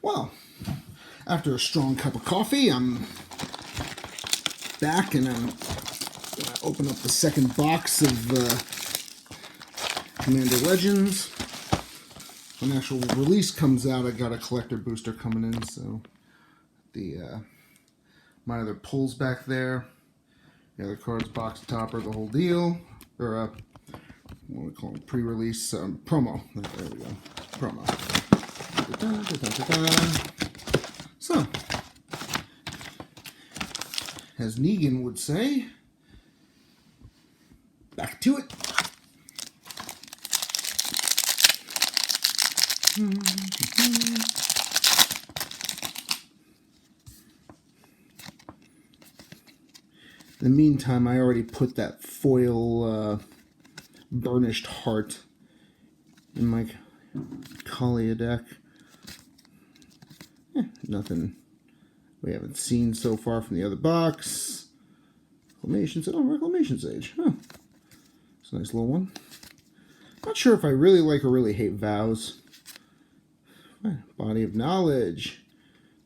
Well, after a strong cup of coffee, I'm back and I'm going to open up the second box of Commander Legends. When the actual release comes out, I got a collector booster coming in, so the my other pulls back there, the other cards, box topper, the whole deal, or what do we call it, pre-release promo. There we go, promo. So, as Negan would say, back to it. In the meantime, I already put that foil burnished heart in my Kaalia deck. Nothing we haven't seen so far from the other box. Reclamation Sage. Huh. It's a nice little one. Not sure if I really like or really hate Vows. Body of Knowledge.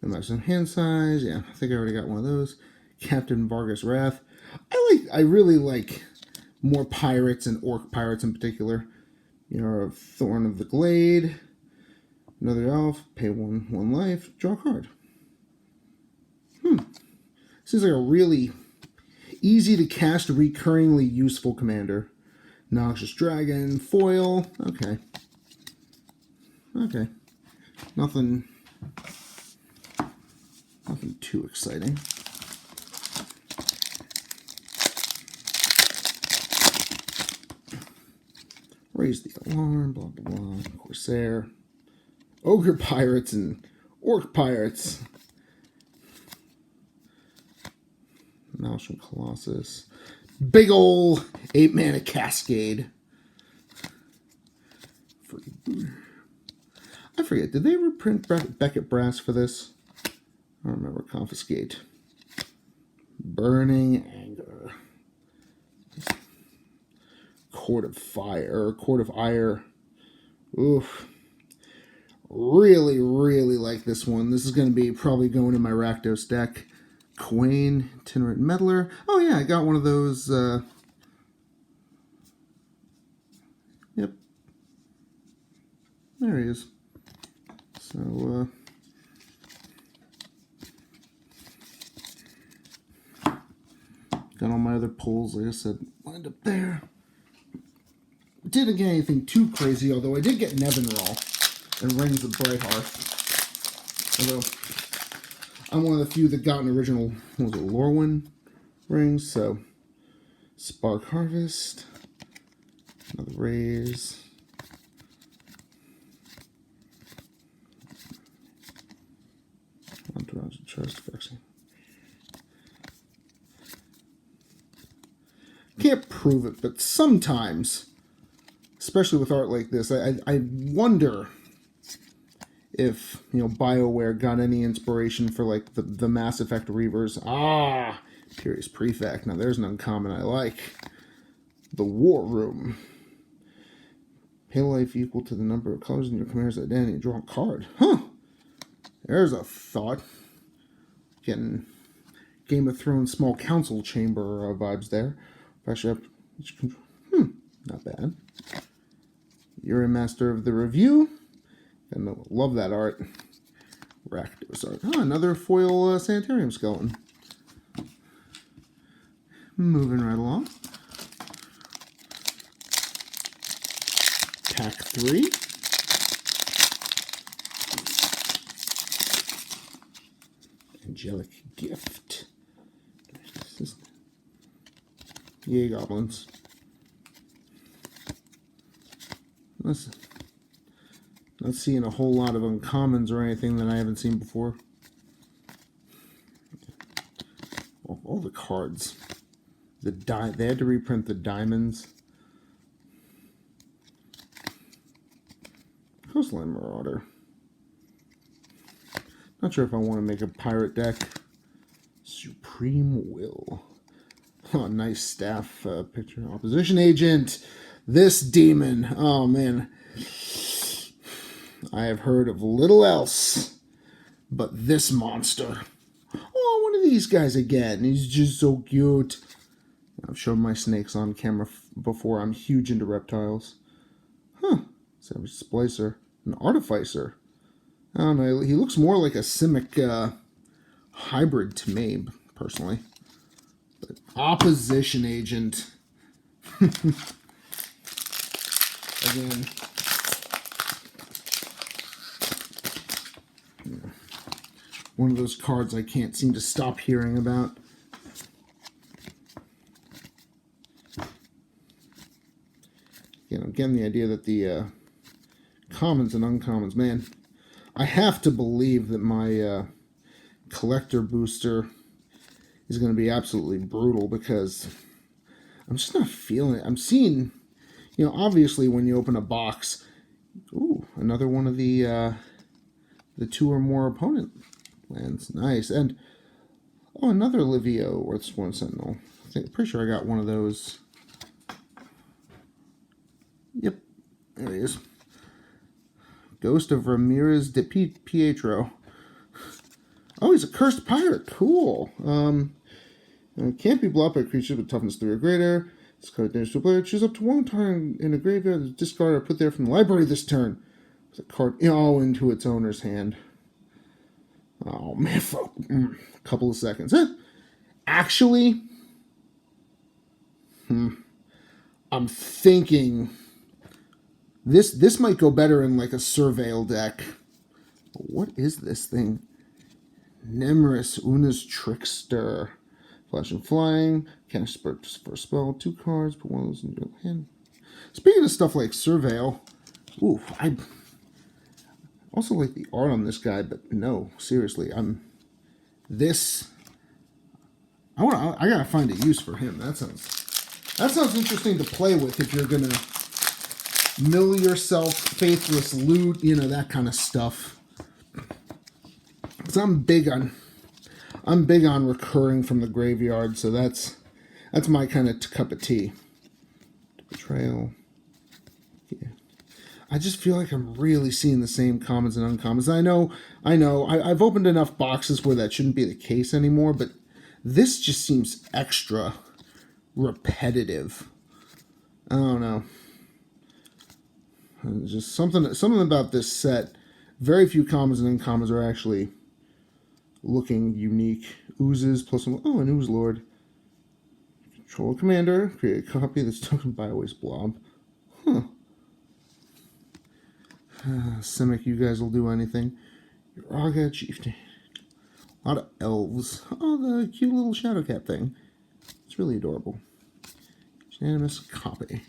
And there's some hand size. Yeah, I think I already got one of those. Captain Vargas Wrath. I really like more pirates and orc pirates in particular. You know, Thorn of the Glade. Another elf. Pay one life. Draw a card. Seems like a really easy to cast, recurringly useful commander. Noxious Dragon. Foil. Okay. Nothing too exciting. Raise the Alarm, blah, blah, blah. Corsair. Ogre Pirates and Orc Pirates. Maelstrom Colossus. Big ol' 8-mana Cascade. I forget, did they ever print Beckett Brass for this? I don't remember. Confiscate. Burning Anger. Court of Fire, or Court of Ire. Oof. Really, really like this one. This is going to be probably going in my Rakdos deck. Quain, Itinerant Meddler. Oh yeah, I got one of those. Yep. There he is. So, got all my other pulls, like I said, lined up there. Didn't get anything too crazy, although I did get Nevinral and Rings of Brighthearth. Although, I'm one of the few that got an original, what was it, Lorwyn rings, so Spark Harvest, another Raise. Entourage of Trust, Vexing. Can't prove it, but sometimes, especially with art like this, I wonder if, BioWare got any inspiration for, like, the Mass Effect Reavers. Imperious Prefect. Now, there's an uncommon I like. The War Room. Pay life equal to the number of colors in your commander's identity. Draw a card. Huh. There's a thought. Getting Game of Thrones small council chamber vibes there. Not bad. You're a master of the review. And love that art. Rakdos art. Another foil Sanitarium skeleton. Moving right along. Pack 3. Angelic Gift. Yay, goblins. Not seeing a whole lot of uncommons or anything that I haven't seen before. All the cards. They had to reprint the diamonds. Coastline Marauder. Not sure if I want to make a pirate deck. Supreme Will. Oh, nice staff picture. Opposition Agent. This demon. Oh, man. I have heard of little else But this monster. Oh, one of these guys again. He's just so cute. I've shown my snakes on camera before. I'm huge into reptiles. Huh. Savage Splicer. An Artificer. I don't know. He looks more like a Simic hybrid to me, personally. But Opposition Agent. Again. One of those cards I can't seem to stop hearing about. Again, the idea that the commons and uncommons, man, I have to believe that my collector booster is going to be absolutely brutal because I'm just not feeling it. I'm seeing, obviously when you open a box, ooh, another one of the 2 or more opponent lands. Nice. And, oh, another Livio or Sworn Sentinel. Pretty sure I got one of those. Yep, there he is. Ghost of Ramirez de Pietro. Oh, he's a cursed pirate. Cool. Can't be blocked by creatures with toughness 3 or greater. This card damage to a player. Choose up to 1 card in a graveyard. Discard or put there from the library this turn. It's a card into its owner's hand. Oh man, a couple of seconds. Actually, I'm thinking this might go better in like a Surveil deck. What is this thing? Nemeris, Una's Trickster. Flash and Flying. Cast for a spell. 2 cards. Put one of those in your hand. Speaking of stuff like Surveil, ooh, I also like the art on this guy, but no, seriously, I gotta find a use for him. That sounds interesting to play with if you're gonna mill yourself, faithless loot, that kind of stuff. Because I'm big on recurring from the graveyard, so that's my kind of cup of tea. Betrayal. Yeah. I just feel like I'm really seeing the same commons and uncommons. I know. I've opened enough boxes where that shouldn't be the case anymore, but this just seems extra repetitive. I don't know. Just something about this set. Very few commons and uncommons are actually looking unique. Oozes plus one. Oh, an Ooze Lord. Control Commander. Create a copy of this token by always blob. Huh. Simic, you guys will do anything. Uraga Chieftain. A lot of elves. Oh, the cute little Shadowcat thing. It's really adorable. Unanimous copy.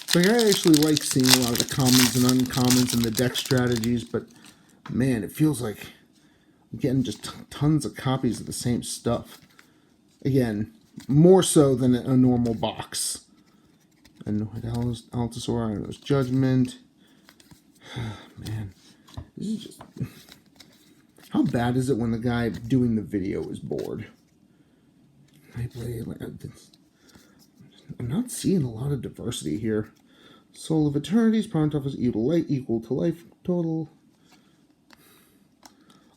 So I actually like seeing a lot of the commons and uncommons and the deck strategies, but man, it feels like I'm getting just tons of copies of the same stuff. Again, more so than a normal box. Annoyed Altasaur, Iron's Judgment. Man, this is just... How bad is it when the guy doing the video is bored? I'm not seeing a lot of diversity here. Soul of Eternity's Prompt offers equal to life total.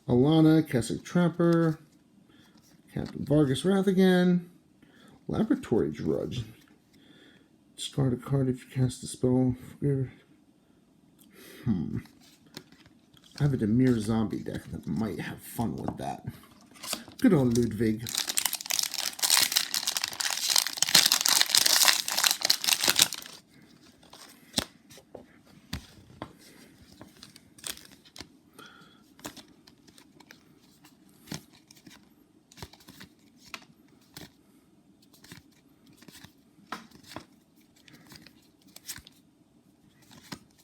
Alana, Keswick Trapper. Captain Vargas Wrath again. Laboratory Drudge. Discard a card if you cast a spell. I have a Demir zombie deck that might have fun with that. Good old Ludwig.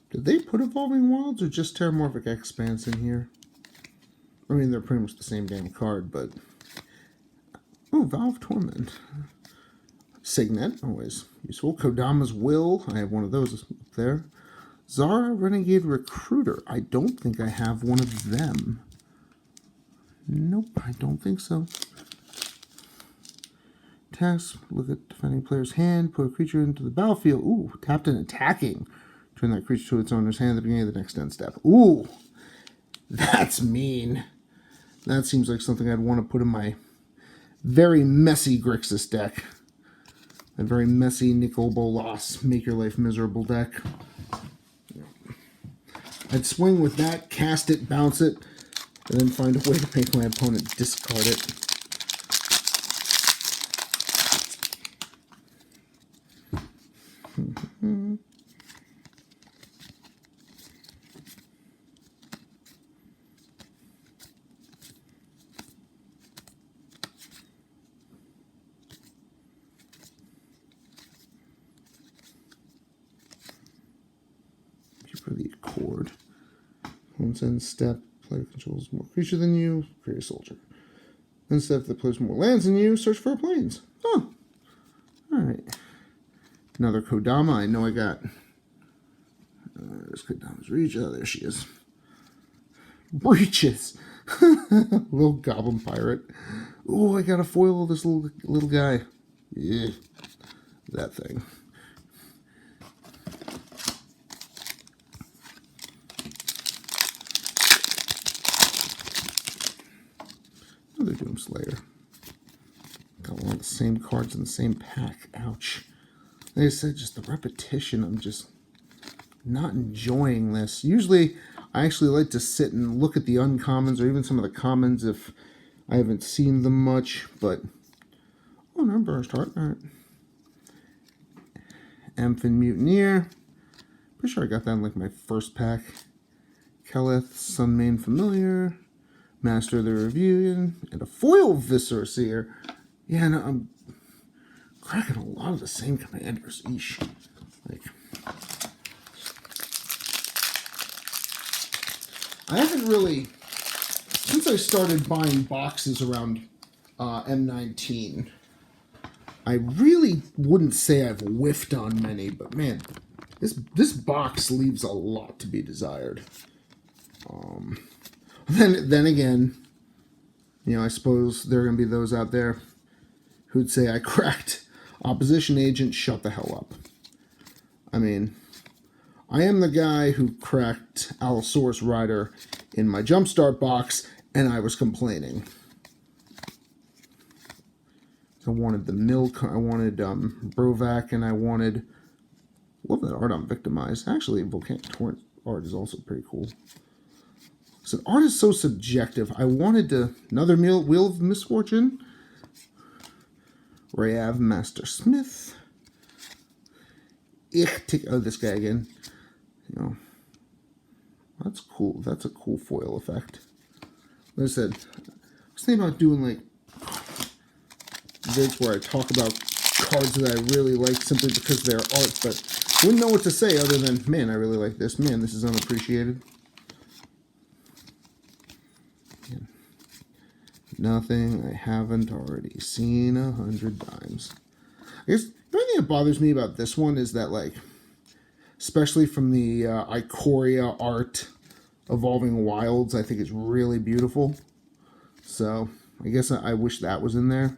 Did they put Evolving Wilds or just Terramorphic Expanse in here? I mean, they're pretty much the same damn card, but... Oh, Valve Torment. Signet, always useful. Kodama's Will, I have one of those up there. Zara Renegade Recruiter, I don't think I have one of them. Nope, I don't think so. Attacks. Look at defending player's hand. Put a creature into the battlefield. Ooh, tapped and attacking. Turn that creature to its owner's hand at the beginning of the next end step. Ooh, that's mean. That seems like something I'd want to put in my very messy Grixis deck. A very messy Nicol Bolas, make your life miserable deck. I'd swing with that, cast it, bounce it, and then find a way to make my opponent discard it. For the Accord. Once end step, player controls more creature than you, create a soldier. Then step, the player more lands than you, search for a plains. Oh, alright. Another Kodama. I know I got. There's Kodama's Reach. Oh, there she is. Breaches! Little goblin pirate. Oh, I got a foil of this little guy. Yeah, that thing. Another Doomslayer. Got one of the same cards in the same pack. Ouch. Like I said, just the repetition. I'm just not enjoying this. Usually, I actually like to sit and look at the uncommons or even some of the commons if I haven't seen them much. But, oh, no, Burst Heart. All right. Amphin Mutineer. Pretty sure I got that in like my first pack. Keleth, Sunmane Familiar. Master of the Reunion, and a foil Viscera Seer. Yeah, no, I'm cracking a lot of the same commanders. Eesh. Like, I haven't really, since I started buying boxes around M19, I really wouldn't say I've whiffed on many, but man, this box leaves a lot to be desired. Then again, you know, I suppose there are going to be those out there who'd say I cracked Opposition Agent, shut the hell up. I mean, I am the guy who cracked Allosaurus Rider in my Jumpstart box, and I was complaining. I wanted the Milk, I wanted Brovac, and I wanted... Love that art on Victimized. Actually, Volcanic Torrent art is also pretty cool. So art is so subjective. I wanted to... Another Wheel of Misfortune. Rayav Master Smith. Oh, this guy again. You know, that's cool. That's a cool foil effect. Like I said, I was thinking about doing like vids where I talk about cards that I really like simply because they're art, but wouldn't know what to say other than, man, I really like this. Man, this is unappreciated. Nothing I haven't already seen 100 times. I guess the only thing that bothers me about this one is that, like, especially from the Ikoria art, Evolving Wilds, I think it's really beautiful. So, I guess I wish that was in there.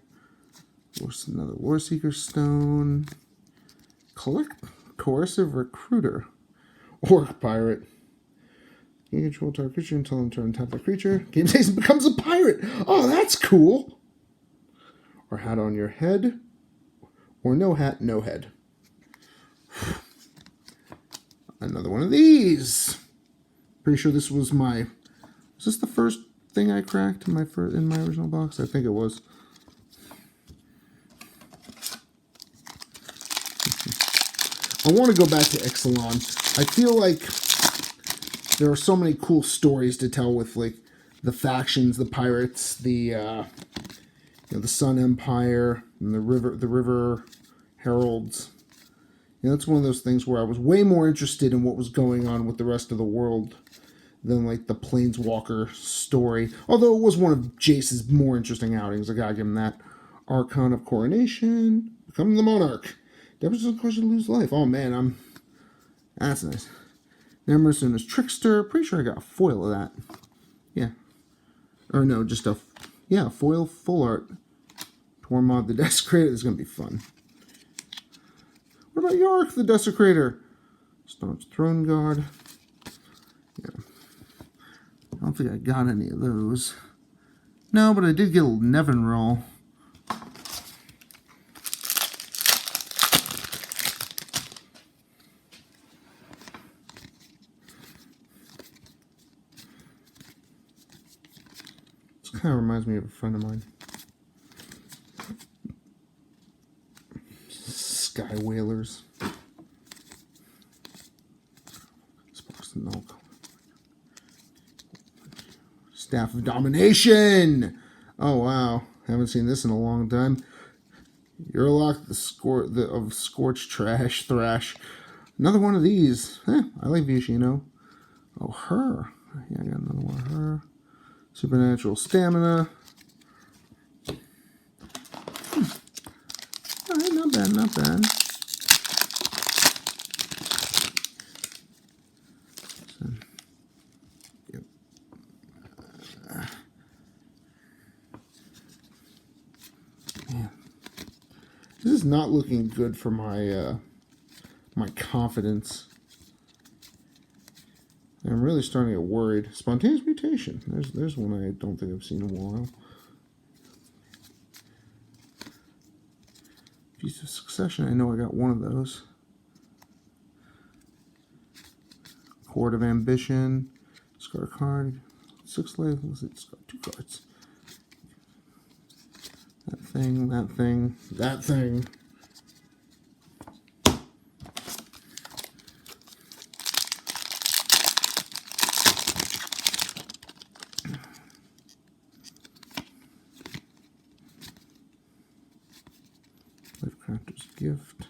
What's another Warseeker Stone? Coercive Recruiter. Orc Pirate. You control target creature until in turn tap that creature. Game saves and becomes a pirate. Oh, that's cool. Or hat on your head. Or no hat, no head. Another one of these. Pretty sure this was my... Was this the first thing I cracked in my original box? I think it was. I want to go back to Ixalan. I feel like there are so many cool stories to tell with, like, the factions, the pirates, the you know, the Sun Empire, and the River Heralds. You know, it's one of those things where I was way more interested in what was going on with the rest of the world than, like, the Planeswalker story. Although it was one of Jace's more interesting outings. I gotta give him that. Archon of Coronation. Become the Monarch. Damage doesn't cause you to lose life. Oh, man, that's nice. Nemerson's Trickster. Pretty sure I got a foil of that. Yeah. Or no, just a... Yeah, foil full art. Tormod the Desecrator. This is going to be fun. What about Yark the Desecrator? Staunch Throne Guard. Yeah. I don't think I got any of those. No, but I did get a Nevin roll. This kind of reminds me of a friend of mine. Sky Whalers. Staff of Domination. Oh wow, haven't seen this in a long time. Urlock of Scorched Thrash. Another one of these. I like Vishino. Oh, her. Yeah, I got another one of her. Supernatural Stamina. All right, not bad, not bad. This is not looking good for my my confidence. I'm really starting to get worried. Spontaneous Mutation. There's one I don't think I've seen in a while. Feast of Succession. I know I got one of those. Chord of Ambition. Scar card. 6 labels. It's got 2 cards. That thing, that thing, that thing. Lifecrafter's Gift.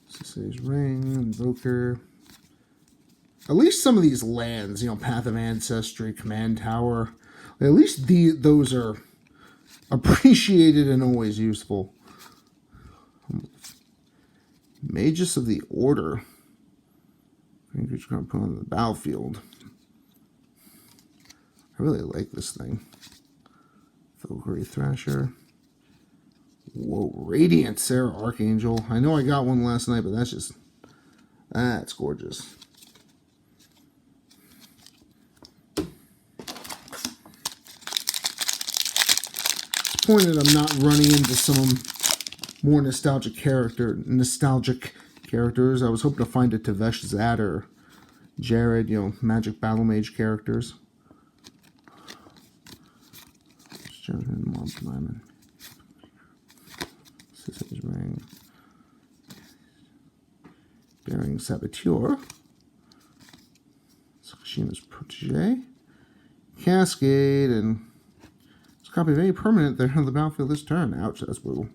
Sisay's Ring, Invoker. At least some of these lands, Path of Ancestry, Command Tower, at least those are appreciated and always useful. Magus of the Order. Creature going to put on the battlefield. I really like this thing. Valkyrie Thrasher. Whoa, Radiant Sarah Archangel. I know I got one last night, but that's gorgeous. Disappointed I'm not running into some more nostalgic characters. I was hoping to find a Tavesh Zad or Jared, Magic Battle Mage characters. Sisay's Ring. Daring Saboteur. Sakashima's Protege. Cascade and copy of any permanent there on the battlefield this turn. Ouch, that's brutal.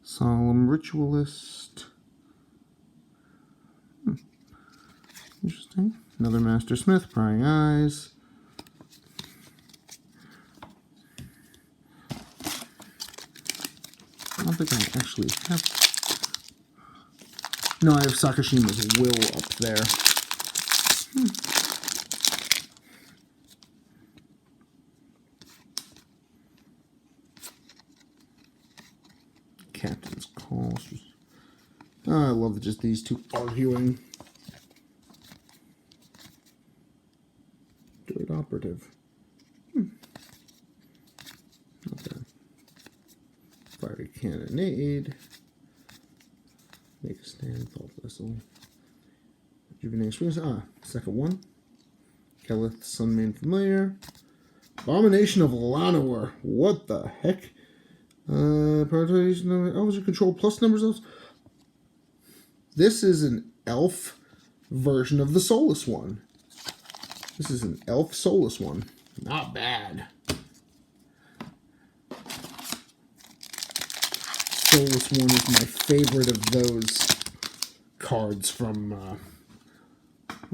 Solemn Ritualist. Interesting. Another Master Smith, Prying Eyes. I don't think I actually have... No, I have Sakashima's Will up there. Captain's Call. Oh, I love just these two arguing. Druid Operative. Not bad. Fiery Cannonade. Make a Stand. Thought Vessel. Rejuvenating Springs. Second one. Kelith, Sunmane Familiar. Abomination of Llanowar. What the heck? Prioritization. Oh, was your control plus numbers of? This is an elf version of the Soulless one. This is an elf Soulless one. Not bad. Soulless one is my favorite of those cards from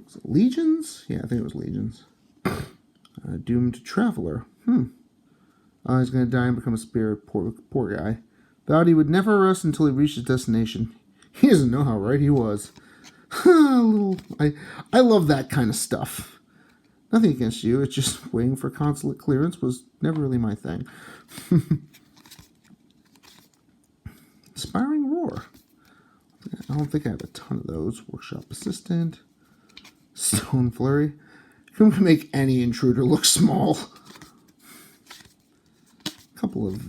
was it Legions? Yeah, I think it was Legions. Doomed Traveler. He's going to die and become a spirit. Poor guy. Vowed he would never rest until he reached his destination. He doesn't know how right he was. I love that kind of stuff. Nothing against you. It's just waiting for consulate clearance was never really my thing. drawer. I don't think I have a ton of those. Workshop Assistant. Stone Flurry. You can make any intruder look small. A couple of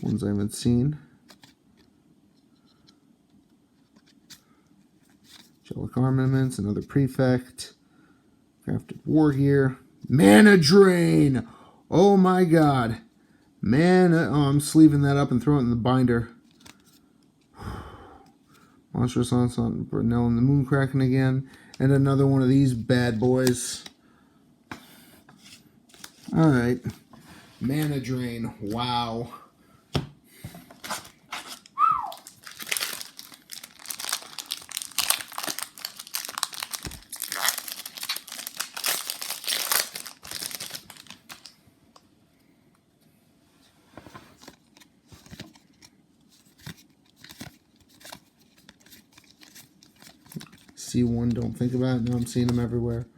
ones I haven't seen. Angelic Armaments, another Prefect. Crafted War Gear. Mana Drain! Oh my god. Mana... Oh, I'm sleeving that up and throwing it in the binder. Monstrous Onslaught, Brunel and the Moonkraken again. And another one of these bad boys. Alright. Mana Drain. Wow. See one, don't think about it. Now I'm seeing them everywhere.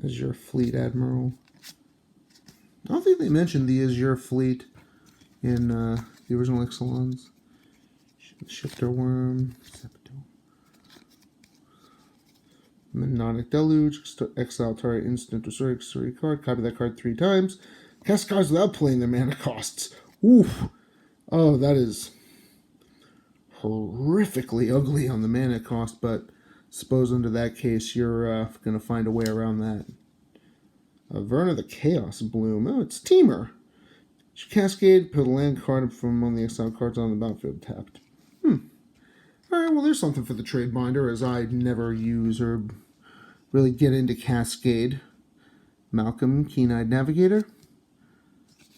Azure Fleet Admiral. I don't think they mentioned the Azure Fleet in the original Ixalans. Shifter Worm. Mnemonic Deluge. Exile target instant destroy card. Copy that card 3 times. Cast cards without playing their mana costs. Oof. Oh, that is horrifically ugly on the mana cost, but suppose under that case you're going to find a way around that. Verna the Chaos Bloom. Oh, it's Teamer. Cascade, put a land card from one of the exiled cards on the battlefield tapped. Alright, well there's something for the trade binder, as I never use or really get into Cascade. Malcolm, Keen-Eyed Navigator.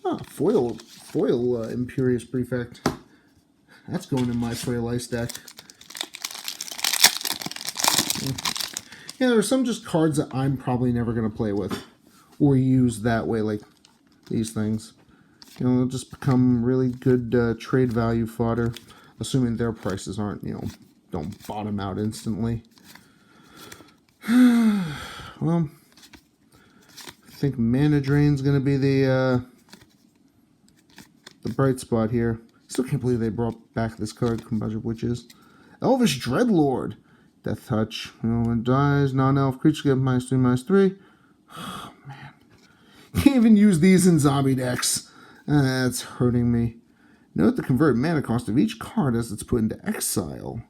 Ah, foil Imperious Prefect. That's going in my Frail Ice deck. Yeah, there are some just cards that I'm probably never going to play with or use that way, like these things. You know, they'll just become really good trade value fodder, assuming their prices aren't, you know, don't bottom out instantly. Well, I think Mana Drain's going to be the bright spot here. Still can't believe they brought back this card, Combustion Witches. Elvish Dreadlord. Death Touch. You know, when it dies, non-elf creatures get -3/-3. Oh, man. Can't even use these in zombie decks. That's hurting me. Note the converted mana cost of each card as it's put into exile.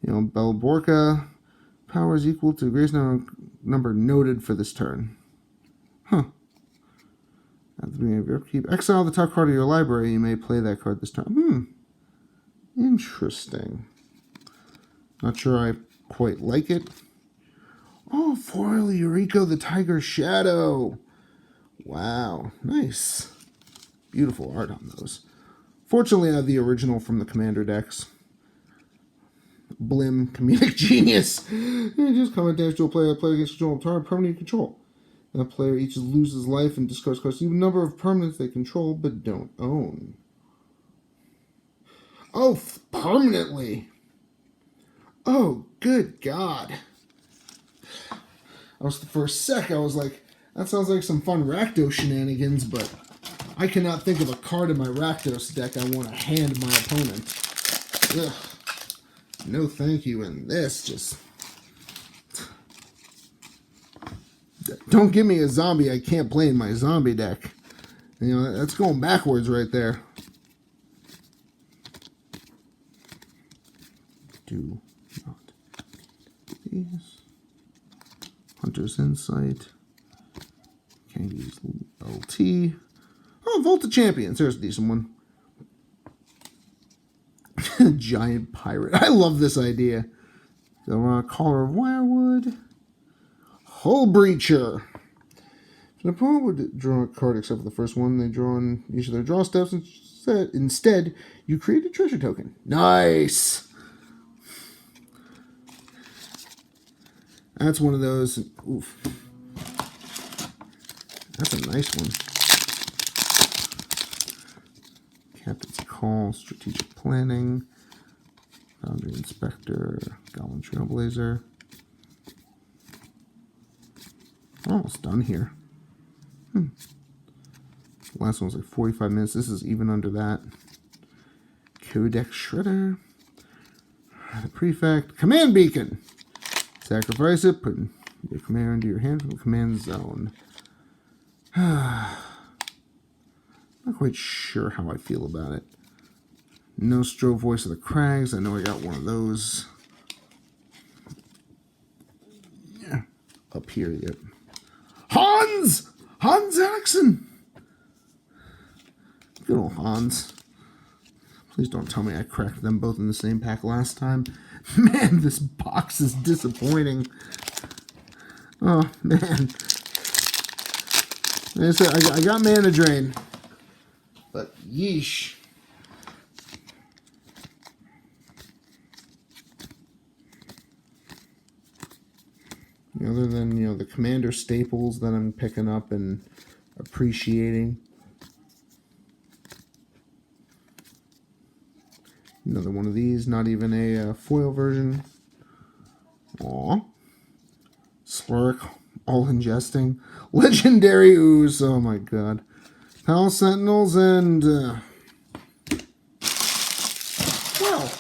You know, Belborca. Power is equal to the greatest number noted for this turn. Huh. At the beginning of your upkeep, exile the top card of your library. You may play that card this turn. Interesting. Not sure I quite like it. Oh, foil Eureka the Tiger Shadow. Wow, nice. Beautiful art on those. Fortunately, I have the original from the Commander decks. Blim, Comedic Genius. Just comment dash to a player against control of target permanent control. And the player each loses life and discards cards. Even number of permanents they control but don't own. Oh, permanently. Oh, good God. For a sec, I was like, that sounds like some fun Rakdos shenanigans, but I cannot think of a card in my Rakdos deck I want to hand my opponent. Ugh. No thank you, and this just... Don't give me a zombie I can't play in my zombie deck. You know, that's going backwards right there. Do not these. Hunter's Insight. Can't use LT. Oh, Volta Champions. There's a decent one. Giant Pirate. I love this idea. So, Caller of Wirewood. Hull Breacher. If an opponent would draw a card except for the first one, they draw on each of their draw steps. Instead, you create a treasure token. Nice! That's one of those. Oof. That's a nice one. Captain's Call, Strategic Planning, Boundary Inspector, Goblin Trailblazer. Almost done here. Last one was like 45 minutes. This is even under that. Codex Shredder. The Prefect. Command Beacon. Sacrifice it. Put your command into your hand from the command zone. Not quite sure how I feel about it. Nostro Voice of the Crags. I know I got one of those. Yeah. Up here, yep. Hans! Hans Eriksson! Good old Hans. Please don't tell me I cracked them both in the same pack last time. Man, this box is disappointing. Oh, man. Like I said, I got Mana Drain. But, yeesh. Other than, the Commander staples that I'm picking up and appreciating. Another one of these, not even a foil version. Aw. Slurk, all ingesting. Legendary Ooze, oh my god. Pal Sentinels and, well.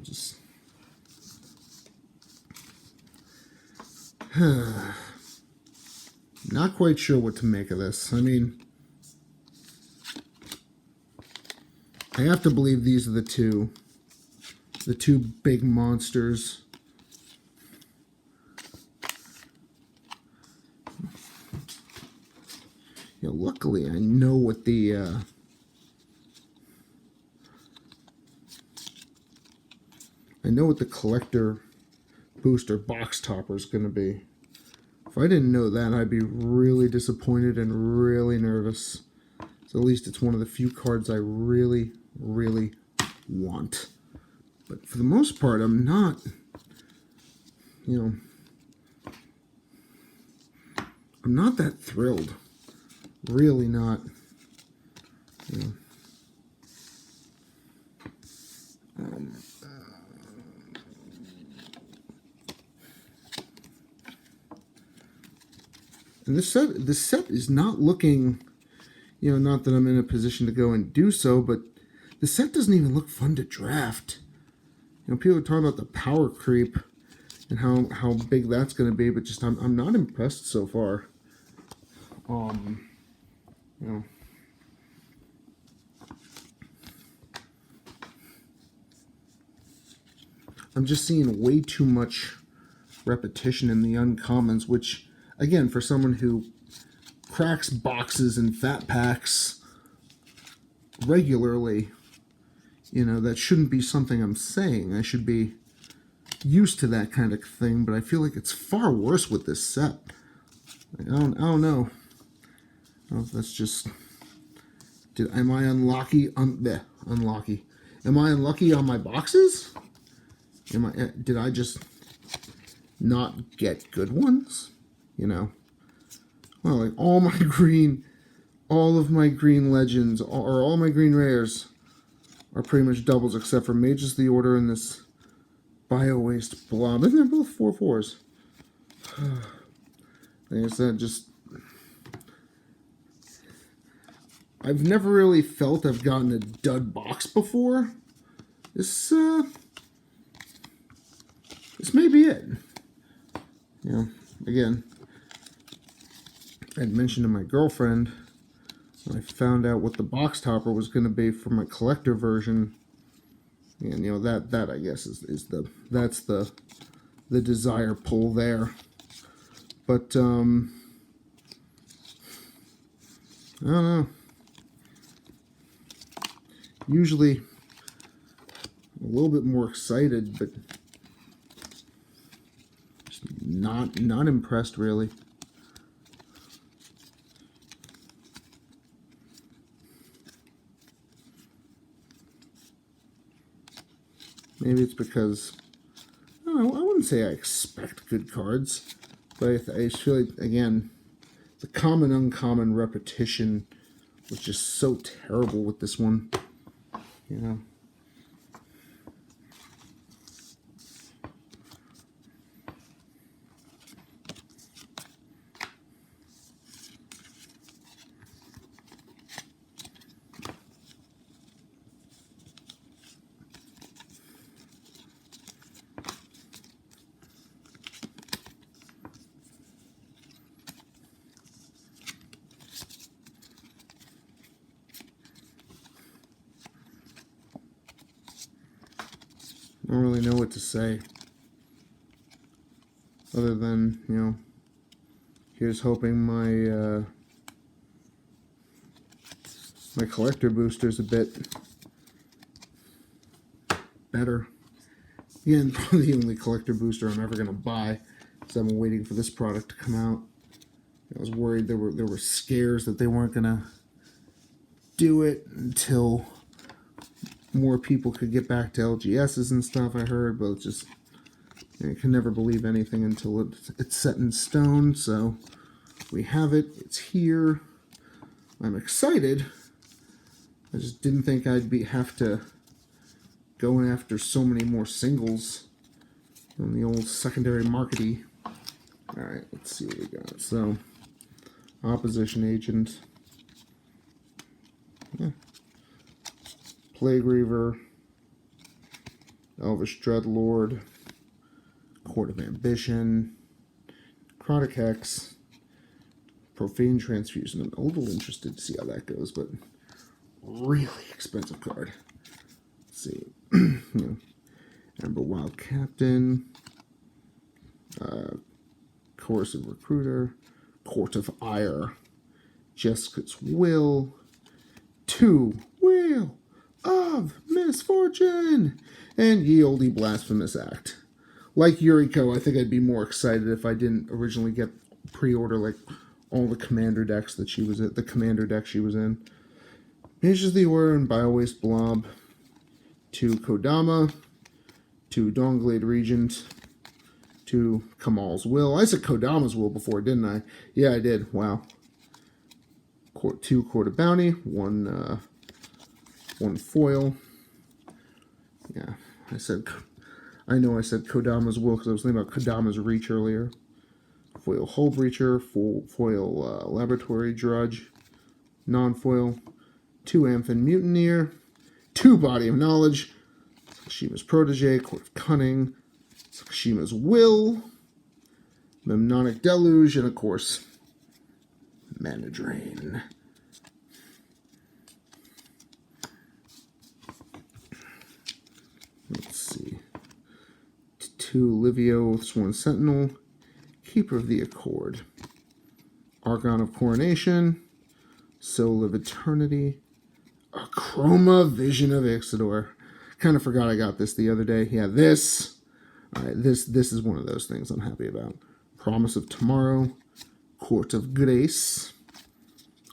Just not quite sure what to make of this. I mean, I have to believe these are the two big monsters. Luckily, I know what the collector booster box topper is going to be. If I didn't know that, I'd be really disappointed and really nervous. So at least it's one of the few cards I really, really want. But for the most part, I'm not, I'm not that thrilled. Really not. And this set is not looking, not that I'm in a position to go and do so, but the set doesn't even look fun to draft. People are talking about the power creep and how big that's going to be, but just I'm not impressed so far. I'm just seeing way too much repetition in the uncommons, which, again, for someone who cracks boxes and fat packs regularly, that shouldn't be something I'm saying. I should be used to that kind of thing, but I feel like it's far worse with this set. I don't know. I don't know if that's just... Am I unlucky? Unlucky. Am I unlucky on my boxes? Did I just not get good ones? Well, like all of my green legends, or all my green rares are pretty much doubles, except for Mages of the Order and this Bio Waste Blob. And they're both 4/4s. Like I said, I've never really felt I've gotten a dud box before. This may be it. Again, I'd mentioned to my girlfriend when I found out what the box topper was going to be for my collector version, and that I guess is the desire pull there. But I don't know. Usually a little bit more excited, but just not impressed really. Maybe it's because, I don't know, I wouldn't say I expect good cards, but I just feel like, again, the common uncommon repetition was just so terrible with this one. know what to say. Other than, you know, here's hoping my my collector booster's a bit better. Again, probably the only collector booster I'm ever going to buy, because I'm waiting for this product to come out. I was worried there were scares that they weren't going to do it until more people could get back to LGSs and stuff, I heard, but it's just, you can never believe anything until it's set in stone. So we have it. It's here. I'm excited. I just didn't think I'd have to go after so many more singles on the old secondary markety. Alright, let's see what we got. So, Opposition Agent. Yeah. Plague Reaver. Elvish Dreadlord. Court of Ambition. Necrotic Hex. Profane Transfusion. I'm a little interested to see how that goes, but really expensive card. Let's see. You know, Ember Wild Captain. Coercive Recruiter. Court of Ire. Jessica's Will. 2 Wheel of Misfortune. And Ye Olde Blasphemous Act. Like Yuriko, I think I'd be more excited if I didn't originally get pre-order like all the commander decks that she was at, the commander deck she was in. Mages of the Aura and Biowaste Blob. 2 Kodama. 2 Dawnglade Regent. 2 Kamal's Will. I said Kodama's Will before, didn't I? Yeah, I did. Wow. 2 Court of Bounty. 1 foil. Yeah, I know I said Kodama's Will because I was thinking about Kodama's Reach earlier. Foil Hull Breacher. Foil Laboratory Drudge. Non-foil. 2 Amphin Mutineer. 2 Body of Knowledge. Sakashima's Protege. Court of Cunning. Sakashima's Will. Memnonic Deluge. And of course, Mana Drain. Let's see. 2 Livio, 1 Sentinel. Keeper of the Accord. Archon of Coronation. Soul of Eternity. Chroma Vision of Ixidor. Kind of forgot I got this the other day. Yeah, this. Alright, this is one of those things I'm happy about. Promise of Tomorrow. Court of Grace.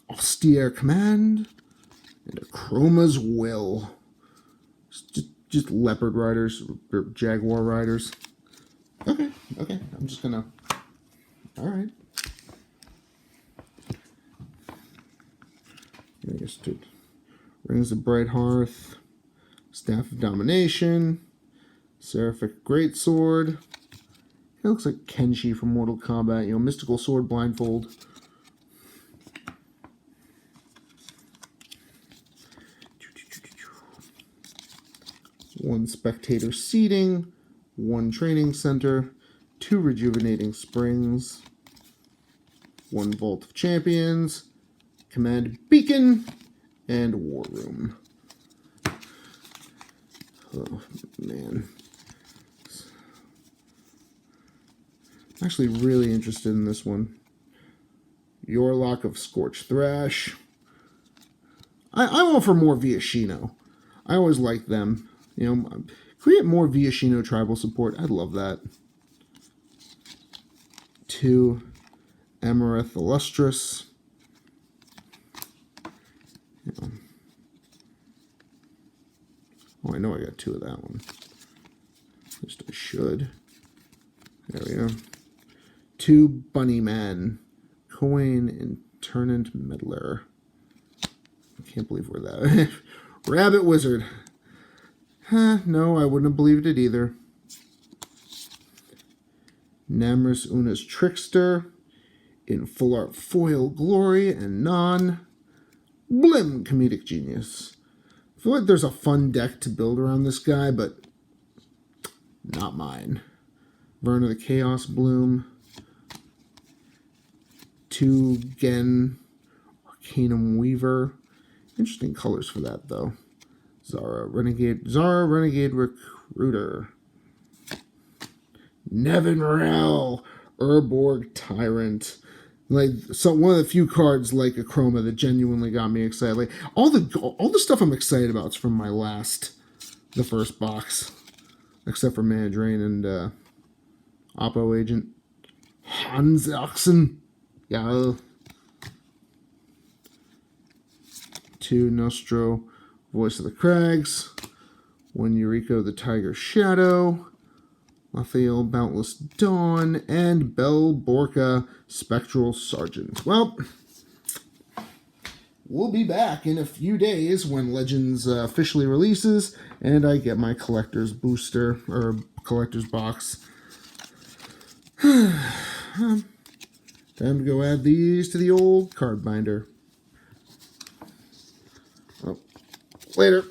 Austere Command. And a Chroma's Will. Just Leopard Riders, or Jaguar Riders. Okay. I'm just gonna... Alright. I guess to Rings of Bright Hearth, Staff of Domination, Seraphic Greatsword. It looks like Kenshi from Mortal Kombat. You know, Mystical Sword Blindfold. One Spectator Seating, 1 Training Center, 2 Rejuvenating Springs, 1 Vault of Champions, Command Beacon, and War Room. Oh, man. I'm actually really interested in this one. Yorlock of Scorched Thrash. I'm all for more Viashino. I always like them. You know, create more Viashino tribal support. I'd love that. 2 Amareth Illustrious. Yeah. Oh, I know I got 2 of that one. At least I should. There we go. 2 Bunnyman. Coin and Turnant Meddler. I can't believe we're that. Rabbit Wizard. No, I wouldn't have believed it either. Namrus Una's Trickster. In Full Art Foil Glory and Non. Blim Comedic Genius. I feel like there's a fun deck to build around this guy, but not mine. Verna the Chaos Bloom. 2 Gen Arcanum Weaver. Interesting colors for that, though. Zara Renegade Recruiter. Nevin Rel, Urborg Tyrant. Like, so one of the few cards like Akroma that genuinely got me excited. Like all the stuff I'm excited about is from the first box, except for Mana Drain and Oppo Agent. Hans Oxen. Yeah. 2 Nostro, Voice of the Crags. 1 Yuriko the Tiger Shadow. Raphael Boundless Dawn, and Bell Borka Spectral Sergeant. Well, we'll be back in a few days when Legends officially releases, and I get my collector's booster, or collector's box. Time to go add these to the old card binder. Well, later.